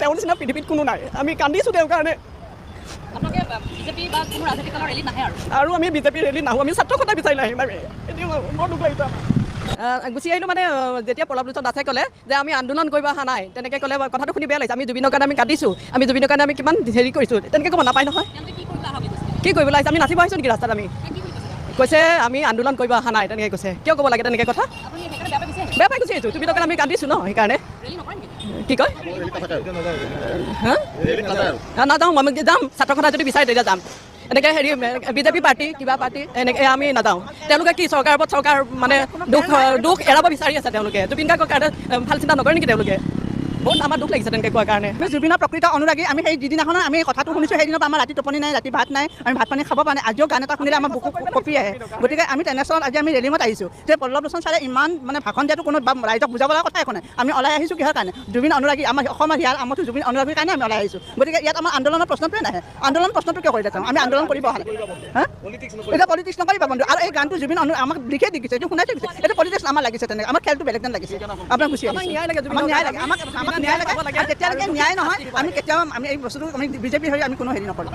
তেওঁৰ নিচিনা পৃথিৱীত কোনো নাই আমি কান্দিছোঁ তেওঁৰ কাৰণে আৰু আমি বিজেপি ৰেলী নাহোঁ আমি ছাত্ৰ সদায় বিচাৰি নাহিম এতিয়া বৰ দুখ লাগিছে গুচি আহিলোঁ মানে যেতিয়া পল্লৱ লোচন দাসে ক'লে যে আমি আন্দোলন কৰিব অহা নাই তেনেকৈ ক'লে কথাটো শুনি বেয়া লাগিছে আমি জুবিনৰ কাৰণে আমি কাটিছোঁ আমি জুবিনৰ কাৰণে আমি কিমান হেৰি কৰিছোঁ তেনেকৈ ক'ব নাপায় নহয় কি কৰিবলৈ আহিছে আমি নাচিব আহিছোঁ নেকি ৰাস্তাত আমি কৈছে আমি আন্দোলন কৰিব অহা নাই তেনেকৈ কৈছে কিয় ক'ব লাগে তেনেকৈ কথা বেয়া পাই গুচি আহিছোঁ জুবিনৰ কাৰণে আমি কান্দিছোঁ ন সেইকাৰণে কি কয় নাযাওঁ আমি যাম ছাত্ৰ সদায় যদি বিচাৰে তেতিয়া যাম এনেকৈ হেৰি বিজেপি পাৰ্টি কিবা পাৰ্টি এনেকৈ আমি নাযাওঁ তেওঁলোকে কি চৰকাৰৰ ওপৰত চৰকাৰ মানে দুখ এৰাব বিচাৰি আছে তেওঁলোকে জুবিন গাৰ্গৰ কাৰণে ভাল চিন্তা নকৰে নেকি তেওঁলোকে বহুত আমাৰ দুখ লাগিছে তেনেকৈ কোৱাৰ কাৰণে জুবিনৰ প্ৰকৃত অনুৰাগী আমি সেই যিদিনাখন আমি কথাটো শুনিছোঁ সেইদিনত আমাৰ ৰাতি টোপনি নাই ৰাতি ভাত নাই আমি ভাত পানী খাব পৰা নাই আজিও গান এটা শুনিলে আমাৰ বুকু কঁপি আহে গতিকে আমি তেনেস্থলত আজি আমি ৰেলীমত আহিছোঁ যে পল্লৱ লোচন ছাৰে ইমান মানে ভাষণ দিয়াটো কোনো ৰাইজক বুজাব লগা কথা একো নাই আমি ওলাই আহিছোঁ কিহৰ কাৰণে জুবিন অনুৰাগী আমাৰ অসমৰ হিয়াৰ আমতো জুবিন অনুৰাগীৰ কাৰণে আমি ওলাই আহিছোঁ গতিকে ইয়াত আমাৰ আন্দোলনৰ প্ৰশ্নটোৱে নাহে আন্দোলন প্ৰশ্নটো কিয় কৰি দেখাম আমি আন্দোলন কৰিব অহা নাই এতিয়া পলিটিক্স নকৰিবা বন্ধু আৰু এই গানটো জুবিন আমাক লিখে দি দিছে এইটো শুনাই দিছে এইটো পলিটিক্স আমাৰ লাগিছে তেনেকৈ আমাৰ খেলটো বেলেগ যেন লাগিছে আপোনাক গুচি আমাক ন্যায় লাগে আমাক ন্যায় লাগে আমাক ন্যায় লাগে তেতিয়ালৈকে ন্যায় নহয় আমি কেতিয়াও আমি এই বস্তুটো আমি বিজেপি হৈ আমি কোনো হেৰি নকৰোঁ